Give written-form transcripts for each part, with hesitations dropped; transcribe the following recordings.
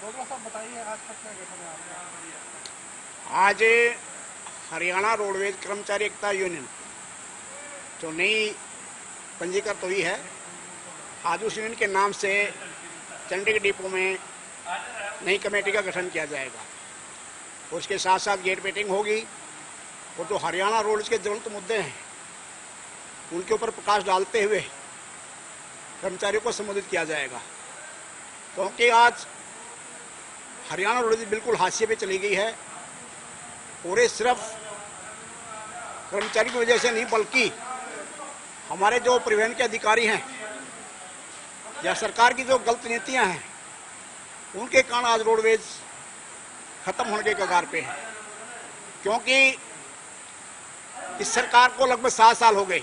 Doctor साहब बताइए आज तक क्या गठन है आपका? आज हरियाणा रोडवेज कर्मचारी एकता यूनियन जो नई पंजीकृत हुई है, आज उस यूनियन के नाम से चंडीगढ़ डिपो में नई कमेटी का गठन किया जाएगा। और उसके साथ साथ गेट मीटिंग होगी और जो हरियाणा रोड के ज्वलंत मुद्दे हैं उनके ऊपर प्रकाश डालते हुए कर्मचारियों को संबोधित किया जाएगा। क्योंकि आज हरियाणा रोड बिल्कुल हाशिए पे चली गई है और ये सिर्फ कर्मचारी की वजह से नहीं बल्कि हमारे जो परिवहन के अधिकारी हैं या सरकार की जो गलत नीतियां हैं उनके कारण आज रोडवेज खत्म होने के कगार पे है। क्योंकि इस सरकार को लगभग 7 साल हो गए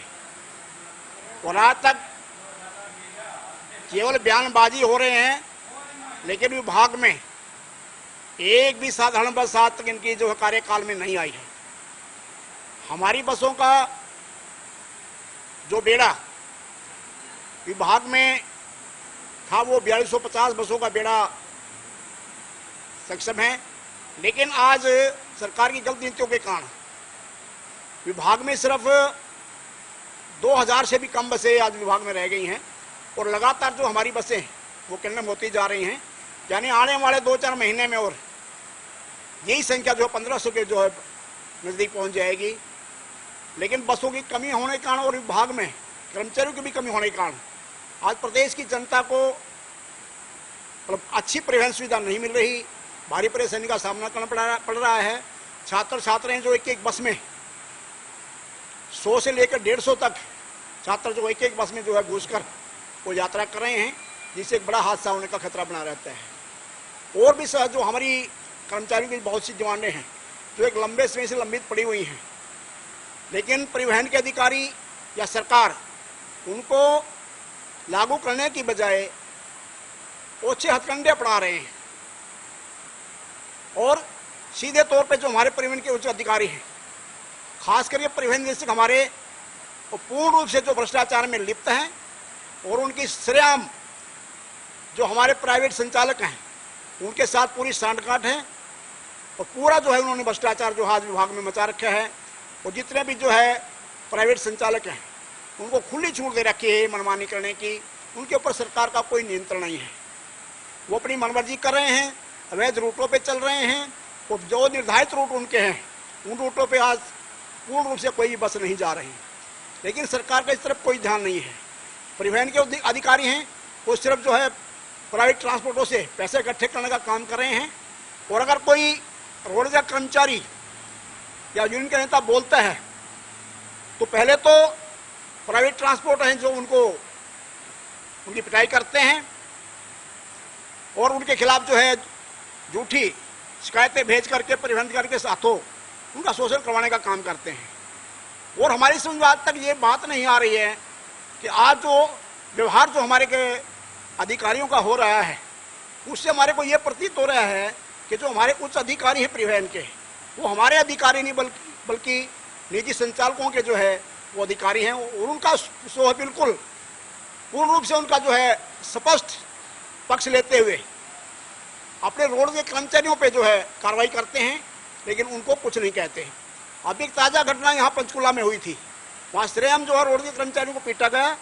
और आज तक केवल बयानबाजी हो रहे हैं, लेकिन विभाग में एक भी साधारण बस आज तक इनकी जो कार्यकाल में नहीं आई है। हमारी बसों का जो बेड़ा विभाग में था वो 4250 बसों का बेड़ा सक्षम है, लेकिन आज सरकार की गलत नीतियों के कारण विभाग में सिर्फ 2000 से भी कम बसें आज विभाग में रह गई हैं और लगातार जो हमारी बसें वो किन्नम होती जा रही हैं। यानी आने वाले 2-4 महीने में और यही संख्या जो 1500 के जो है नज़दीक पहुंच जाएगी। लेकिन बसों की कमी होने के कारण और विभाग में कर्मचारियों की भी कमी होने के कारण आज प्रदेश की जनता को मतलब अच्छी परिवहन सुविधा नहीं मिल रही, भारी परेशानी का सामना करना पड़ रहा है। छात्र छात्राएं जो एक बस में 100 से लेकर 150 तक छात्र जो एक बस में जो है घुसकर वो यात्रा कर रहे हैं, जिससे एक बड़ा हादसा होने का खतरा बना रहता है। और भी जो हमारी कर्मचारियों की बहुत सी डिमांडें हैं जो एक लंबे समय से लंबित पड़ी हुई हैं, लेकिन परिवहन के अधिकारी या सरकार उनको लागू करने की बजाय ओछे हथकंडे अपना रहे हैं। और सीधे तौर पे जो हमारे परिवहन के उच्च अधिकारी हैं, खास करके परिवहन निदेशक हमारे, वो पूर्ण रूप से जो भ्रष्टाचार में लिप्त हैं और उनकी श्रेयाम जो हमारे प्राइवेट संचालक हैं उनके साथ पूरी सांठगांठ है और पूरा जो है उन्होंने भ्रष्टाचार जो आज विभाग में मचा रखा है। और जितने भी जो है प्राइवेट संचालक हैं उनको खुली छूट दे रखी है मनमानी करने की, उनके ऊपर सरकार का कोई नियंत्रण नहीं है। वो अपनी मनमर्जी कर रहे हैं, अवैध रूटों पे चल रहे हैं और जो निर्धारित रूट उनके हैं उन रूटों पे आज पूर्ण रूप से कोई बस नहीं जा रही। लेकिन सरकार का इस तरफ कोई ध्यान नहीं है। परिवहन के अधिकारी हैं वो सिर्फ जो है प्राइवेट ट्रांसपोर्टों से पैसे इकट्ठे करने का काम कर रहे हैं। और अगर कोई रोड का कर्मचारी या यूनियन का नेता बोलता है तो पहले तो प्राइवेट ट्रांसपोर्ट हैं जो उनकी पिटाई करते हैं और उनके खिलाफ जो है झूठी शिकायतें भेज करके परिवहन अधिकारी के साथों उनका शोषण करवाने का काम करते हैं। और हमारी समझ में आज तक ये बात नहीं आ रही है कि आज जो व्यवहार जो हमारे के अधिकारियों का हो रहा है उससे हमारे को ये प्रतीत हो रहा है कि जो हमारे उच्च अधिकारी हैं परिवहन के वो हमारे अधिकारी नहीं बल्कि निजी संचालकों के जो है वो अधिकारी हैं। और उनका जो है बिल्कुल पूर्ण रूप से उनका जो है स्पष्ट पक्ष लेते हुए अपने रोड के कर्मचारियों पे जो है कार्रवाई करते हैं, लेकिन उनको कुछ नहीं कहते हैं। अभी एक ताज़ा घटना यहाँ पंचकुला में हुई थी, वहाँ श्रेयम जो है रोड के कर्मचारियों को पीटा गया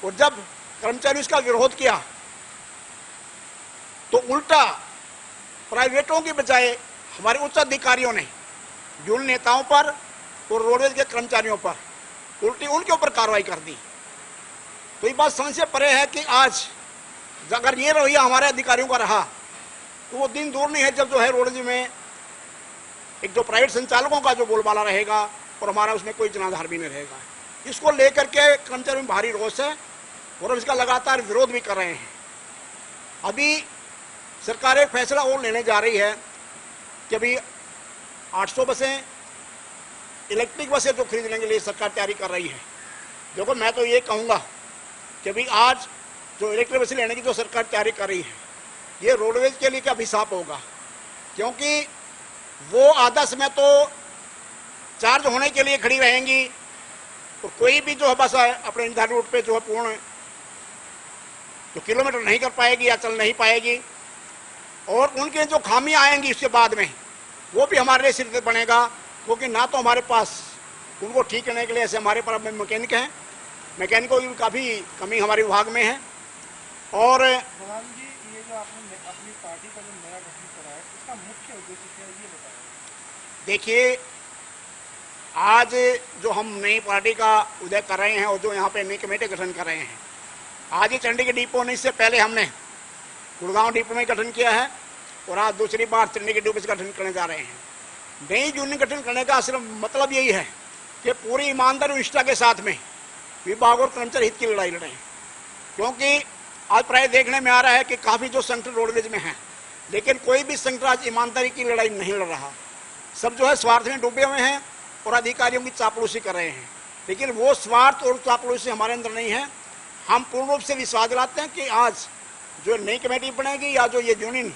और जब कर्मचारी उसका विरोध किया तो उल्टा प्राइवेटों की बजाय हमारे उच्च अधिकारियों ने यूनियन नेताओं पर और रोडवेज के कर्मचारियों पर उल्टी उनके ऊपर कार्रवाई कर दी। तो ये बात समझ से परे है कि आज अगर ये रवैया हमारे अधिकारियों का रहा तो वो दिन दूर नहीं है जब जो है रोडवेज में एक जो प्राइवेट संचालकों का जो बोलबाला रहेगा और हमारा उसमें कोई जनाधार भी नहीं रहेगा। इसको लेकर के कर्मचारियों में भारी रोष है और इसका लगातार विरोध भी कर रहे हैं। अभी सरकार एक फैसला और लेने जा रही है कि अभी 800 बसें इलेक्ट्रिक बसें जो खरीदने के लिए सरकार तैयारी कर रही है। देखो मैं तो ये कहूँगा कि अभी आज जो इलेक्ट्रिक बसें लेने की जो सरकार तैयारी कर रही है ये रोडवेज के लिए क्या अभिशाप होगा, क्योंकि वो आधा समय तो चार्ज होने के लिए खड़ी रहेंगी और कोई भी जो है बस अपने निर्धारित रूट पे जो है पूर्ण जो किलोमीटर नहीं कर पाएगी या चल नहीं पाएगी। और उनके जो खामियां आएंगी उसके बाद में वो भी हमारे लिए सिर बनेगा, क्योंकि ना तो हमारे पास उनको ठीक करने के लिए ऐसे हमारे पास मैकेनिक हैं, मैकेनिकों की काफ़ी कमी हमारे विभाग में है। और प्रधान जी, ये जो आपने अपनी पार्टी का जो नया गठन करा है, इसका मुख्य उद्देश्य क्या है, ये बताएं। देखिए, आज जो हम नई पार्टी का उदय कर रहे हैं और जो यहाँ पे नई कमेटी गठन कर रहे हैं, आज ही चंडीगढ़ डिपो ने, इससे पहले हमने गुड़गांव डिपो में गठन किया है और आज दूसरी बार चंडीगढ़ डिपो से गठन करने जा रहे हैं। नई यूनियन गठन करने का सिर्फ मतलब यही है कि पूरी ईमानदारी और निष्ठा के साथ में विभाग और कर्मचारी हित की लड़ाई लड़ें, क्योंकि आज प्राय देखने में आ रहा है कि काफ़ी जो संगठन रोडवेज में है, लेकिन कोई भी संगठन आज ईमानदारी की लड़ाई नहीं लड़ रहा। सब जो है स्वार्थ में डूबे हुए हैं और अधिकारियों की चापलूसी कर रहे हैं, लेकिन वो स्वार्थ और चापलूसी हमारे अंदर नहीं है। हम पूर्ण रूप से विश्वास दिलाते हैं कि आज जो नई कमेटी बनेगी या जो ये यूनियन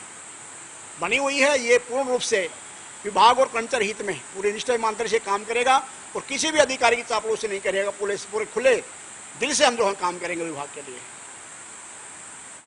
बनी हुई है, ये पूर्ण रूप से विभाग और कर्मचारी हित में पूरी निष्ठा ईमानदारी से काम करेगा और किसी भी अधिकारी की चापलूसी नहीं करेगा। पुलिस पूरे खुले दिल से हम जो है काम करेंगे विभाग के लिए।